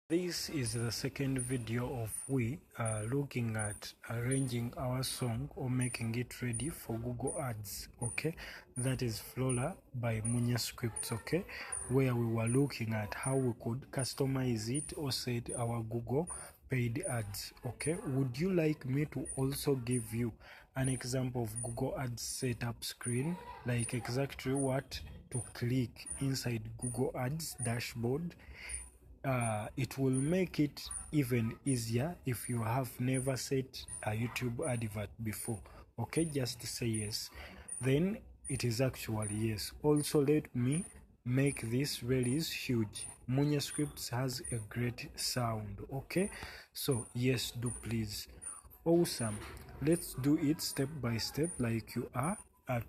This is the second video of we looking at arranging our song or making it ready for Google Ads, okay? That is Flora by MUCIAN, okay? Where we were looking at how we could customize it or set our Google paid ads, okay? Would you like me to also give you an example of Google Ads setup screen, like exactly what to click inside Google Ads dashboard? It will make it even easier if you have never set a YouTube advert before. Okay, just say yes. Then it is actually yes. Also, let me make this release huge. MUCIAN has a great sound. Okay, so yes, do please. Awesome. Let's do it step by step, like you are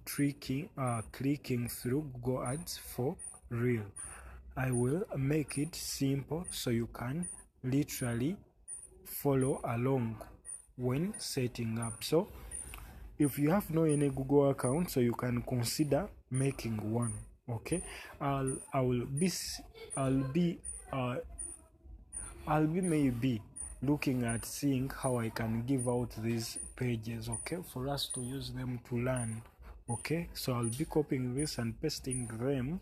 clicking through Google Ads for real. I will make it simple so you can literally follow along when setting up. So if you have no any Google account, so you can consider making one. Okay, I'll be maybe looking at seeing how I can give out these pages, okay, for us to use them to learn. Okay, so I'll be copying this and pasting them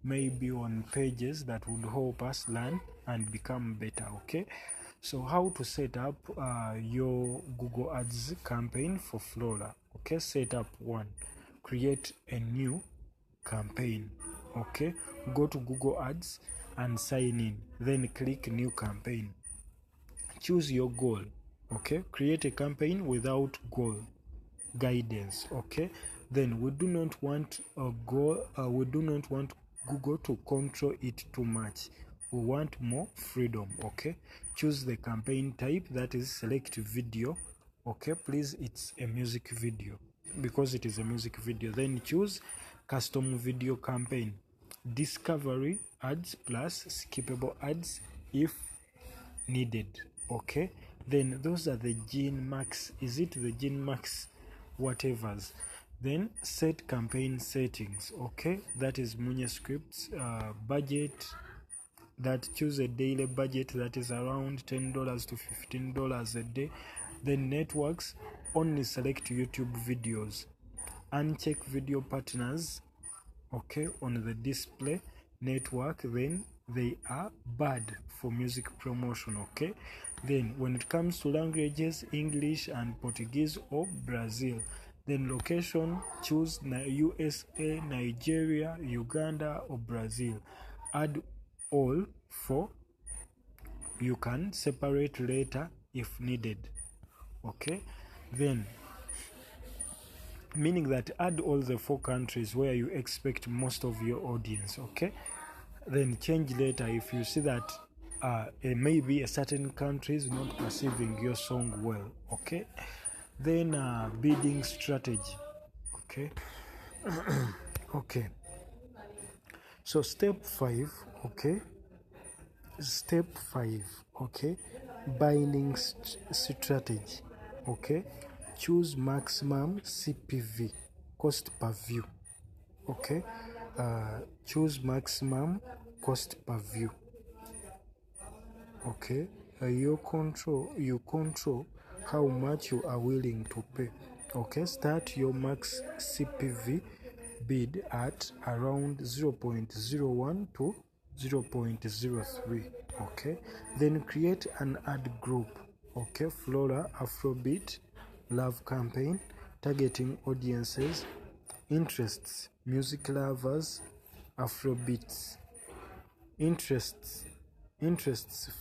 maybe on pages that would help us learn and become better. Okay, so how to set up your Google Ads campaign for Flora. Okay, setup 1, create a new campaign. Okay, go to Google Ads and sign in, then click new campaign. Choose your goal. Okay, create a campaign without goal guidance. Okay, then we do not want a goal, we do not want Google to control it too much. We want more freedom. Okay, choose the campaign type, that is select video. Okay, please, it's a music video because it is a music video. Then choose custom video campaign, discovery ads plus skippable ads if needed. Okay, then those are the gene max. Is it the gene max whatever's? Then set campaign settings. Okay, that is MUCIAN budget. That choose a daily budget that is around $10 to $15 a day. Then networks, only select YouTube videos. Uncheck video partners, okay, on the display network, then they are bad for music promotion. Okay, then when it comes to languages, English and Portuguese or Brazil. Then location, choose USA, Nigeria, Uganda or Brazil. Add all four. You can separate later if needed. Okay, then meaning that add all the 4 countries where you expect most of your audience. Okay, then change later if you see that maybe a certain country is not perceiving your song well. Okay, then bidding strategy. Okay. Okay, so step 5. Okay, step 5. Okay, binding strategy. Okay, choose maximum CPV, cost per view. Okay, choose maximum cost per view. Okay, you control how much you are willing to pay. Okay, start your max CPV bid at around 0.01 to 0.03. Okay, then create an ad group. Okay, Flora Afrobeat love campaign, targeting audiences, interests, music lovers, Afrobeats. Interests,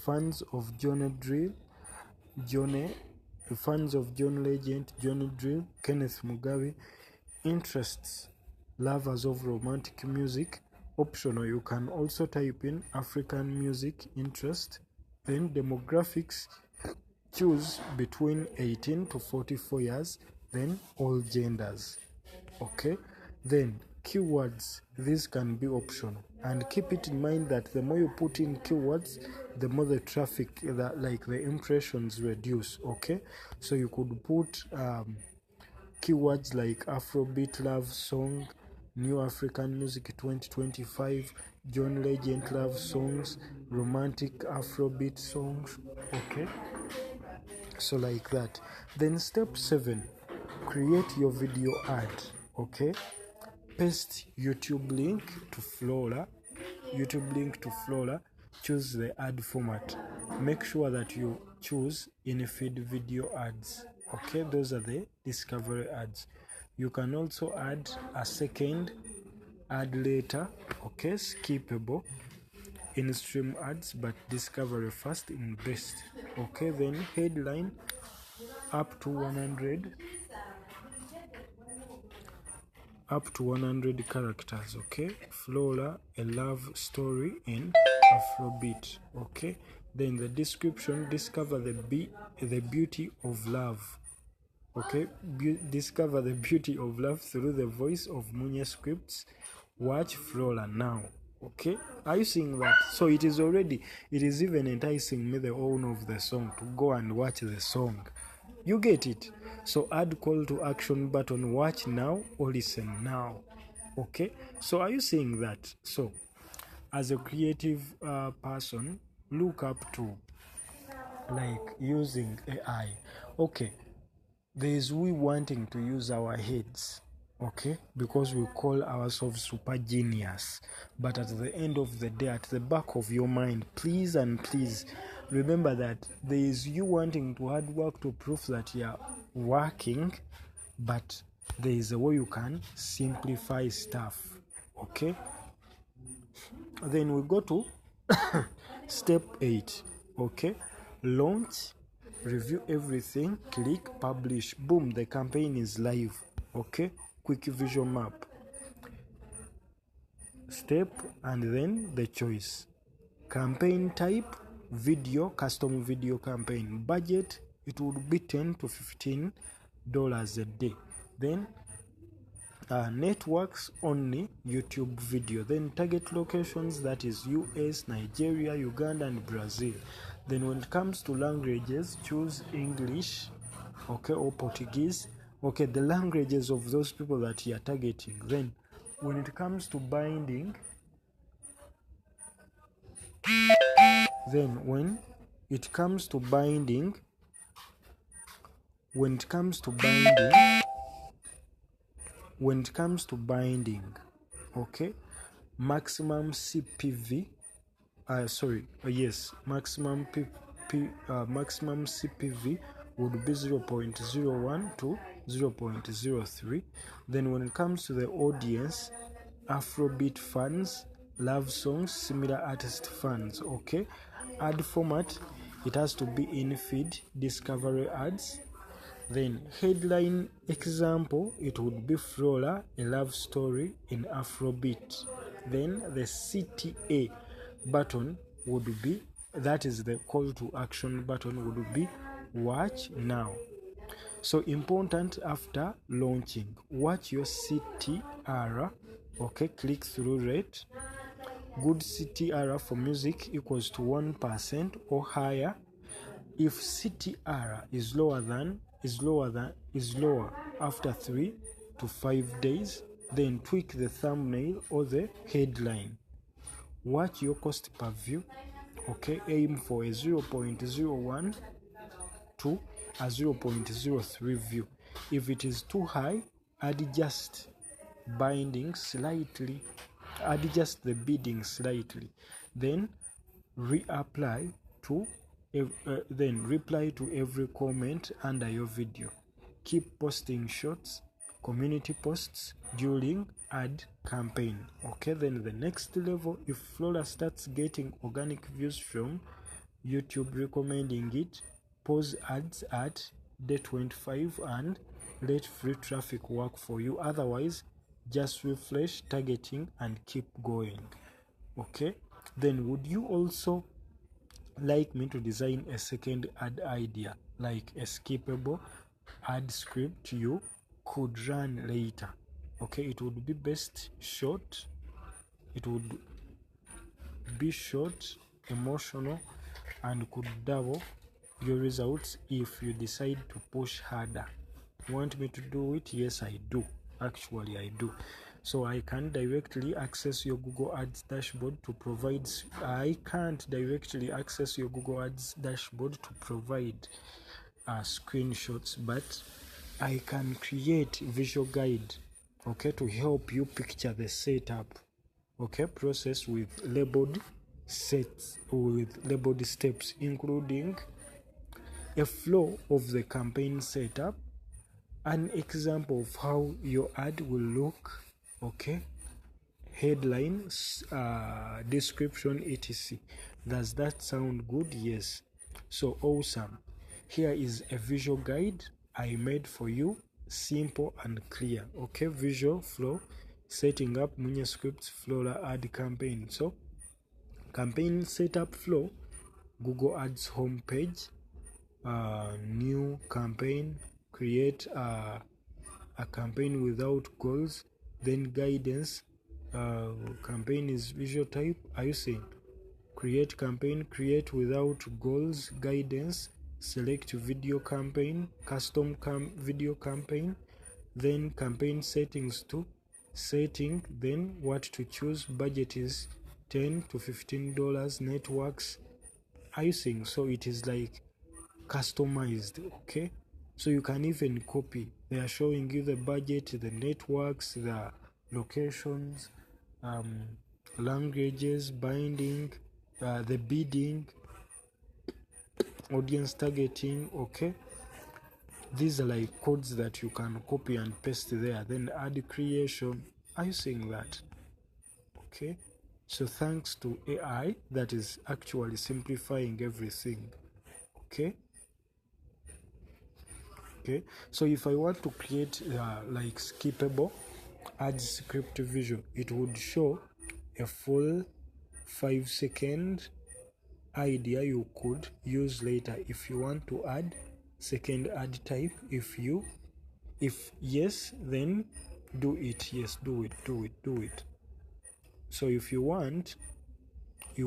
fans of Johnny Drill, fans of John Legend, Johnny Drill, Kenneth Mugabe. Interests, lovers of romantic music. Optional, you can also type in African music interest. Then demographics, choose between 18 to 44 years, then all genders. Okay, then keywords, these can be optional, and keep it in mind that the more you put in keywords, the more the traffic, like the impressions, reduce. Okay, so you could put keywords like Afrobeat love song, new African music 2025, John Legend love songs, romantic Afrobeat songs. Okay, so like that. Then step 7, create your video ad. Okay, paste YouTube link to Flora. Choose the ad format. Make sure that you choose in-feed video ads. Okay, those are the discovery ads. You can also add a second ad later. Okay, skippable in-stream ads, but discovery first in best. Okay, then headline up to 100 characters. Okay, Flora, a love story in Afrobeat. Okay, then the description, discover the beauty of love. Okay, discover the beauty of love through the voice of MUCIAN scripts. Watch Flora now. Okay, are you seeing that? So it is even enticing me, the owner of the song, to go and watch the song. You get it? So add call to action button, watch now or listen now. Okay, so are you seeing that? So as a creative person, look up to like using AI. Okay, there is we wanting to use our heads, okay, because we call ourselves super genius, but at the end of the day, at the back of your mind, please and please remember that there is you wanting to hard work to prove that you are working, but there is a way you can simplify stuff. Okay, then we go to step 8. Okay, launch, review everything, click publish. Boom, the campaign is live. Okay, quick visual map, step, and then the choice. Campaign type, video, custom video campaign. Budget, it would be $10 to $15 a day. Then networks only, YouTube video. Then target locations, that is US, Nigeria, Uganda, and Brazil. Then when it comes to languages, choose English, okay, or Portuguese. Okay, the languages of those people that you are targeting. Then when it comes to binding, when it comes to binding, okay, maximum CPV, maximum maximum CPV would be 0.01 to 0.03. Then when it comes to the audience, Afrobeat fans, love songs, similar artist fans. Okay, ad format, it has to be in feed, discovery ads. Then headline example, it would be Flora, a love story in Afrobeat. Then the CTA button would be, that is the call to action button, would be watch now. So important after launching, watch your CTR. Okay, click through rate. Good CTR for music equals to 1% or higher. If CTR is lower after 3 to 5 days, then tweak the thumbnail or the headline. Watch your cost per view. Okay, aim for a 0.01 to a 0.03 view. If it is too high, adjust the bidding slightly. Then reply to every comment under your video. Keep posting shorts, community posts during ad campaign. Okay, then the next level, if Flora starts getting organic views from YouTube recommending it, pause ads at day 25 and let free traffic work for you. Otherwise, just refresh targeting and keep going. Okay, then would you also like me to design a second ad idea, like a skippable ad script you could run later? Okay, it would be best short, it would be short, emotional, and could double your results if you decide to push harder. Want me to do it? Yes, I do. Actually, I do. So I can directly access your Google Ads dashboard to provide, I can't directly access your Google Ads dashboard to provide screenshots, but I can create visual guide, okay, to help you picture the setup, okay, process with labeled sets, with labeled steps, including a flow of the campaign setup, an example of how your ad will look, okay, headline, description, etc. Does that sound good? Yes. So awesome. Here is a visual guide I made for you, simple and clear. Okay, visual flow, setting up MUCIAN scripts Flora ad campaign. So campaign setup flow, Google Ads homepage, new campaign, create a campaign without goals, then guidance. Campaign is visual type. Are you saying create campaign, create without goals, guidance, select video campaign, custom video campaign, then campaign settings to setting, then what to choose, budget is $10 to $15, networks. Are you seeing? So it is like customized, okay? So you can even copy. They are showing you the budget, the networks, the locations, languages, binding, the bidding, audience targeting, okay? These are like codes that you can copy and paste there. Then ad creation. Are you seeing that? Okay. So thanks to AI, that is actually simplifying everything. Okay. Okay, so if I want to create like skippable ad script visual, it would show a full 5-second idea you could use later if you want to add second ad type. If yes, then do it. Yes, do it. So if you want a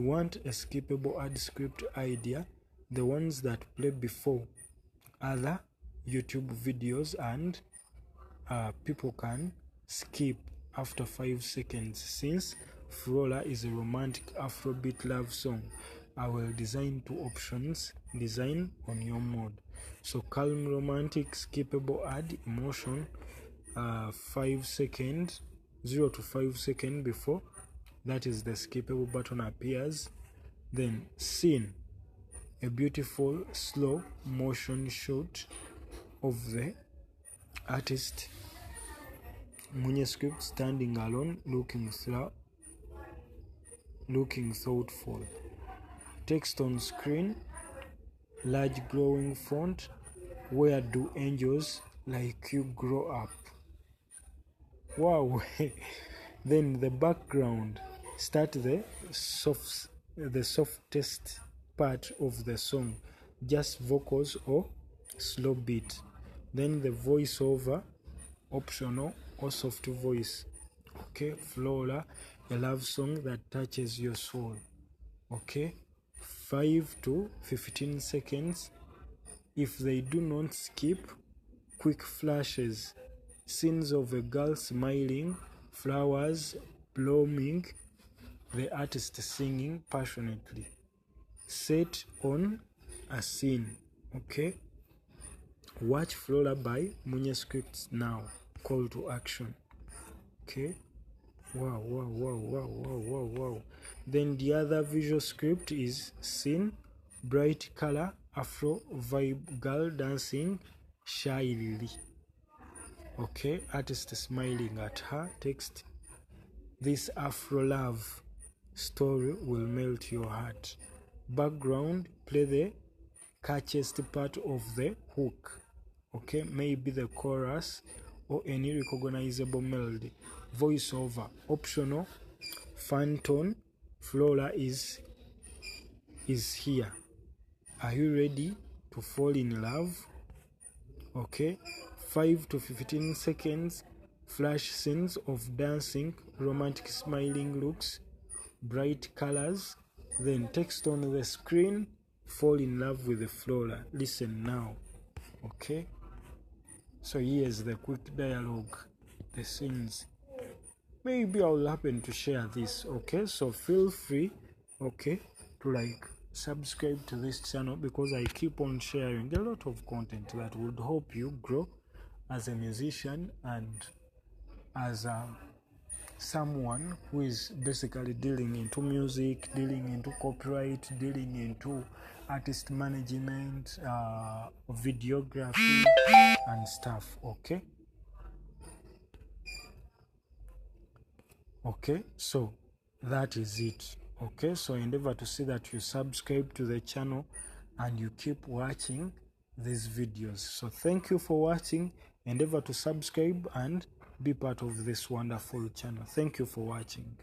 skippable ad script idea, the ones that play before other YouTube videos, and people can skip after 5 seconds. Since Flora is a romantic Afrobeat love song, I will design 2 options, design on your mode. So calm romantic skippable ad, emotion, 5 seconds, 0 to 5 seconds before, that is the skippable button appears. Then scene, a beautiful slow motion shot of the artist MUCIAN script standing alone, looking thoughtful. Text on screen, large growing font. Where do angels like you grow up? Wow. Then the background, start the softest part of the song, just vocals or slow beat. Then the voiceover, optional or soft voice. Okay, Flora, a love song that touches your soul. Okay, 5 to 15 seconds. If they do not skip, quick flashes, scenes of a girl smiling, flowers blooming, the artist singing passionately. Set on a scene. Okay, watch Flora by MUCIAN scripts now. Call to action. Okay, wow. Then the other visual script is scene, bright color, afro vibe, girl dancing shyly. Okay, artist smiling at her. Text, this afro love story will melt your heart. Background, play the catchiest part of the hook. Okay, maybe the chorus or any recognizable melody. Voiceover, optional, fun tone. Flora is here. Are you ready to fall in love? Okay, 5 to 15 seconds. Flash scenes of dancing, romantic smiling looks, bright colors. Then text on the screen, fall in love with the Flora. Listen now. Okay, so here's the quick dialogue, the scenes. maybe I'll happen to share this. Okay, so feel free, okay, to like subscribe to this channel, because I keep on sharing a lot of content that would help you grow as a musician and as someone who is basically dealing into music, dealing into copyright, dealing into artist management, videography and stuff. Okay, so that is it. Okay, so endeavor to see that you subscribe to the channel and you keep watching these videos. So thank you for watching. Endeavor to subscribe and be part of this wonderful channel. Thank you for watching.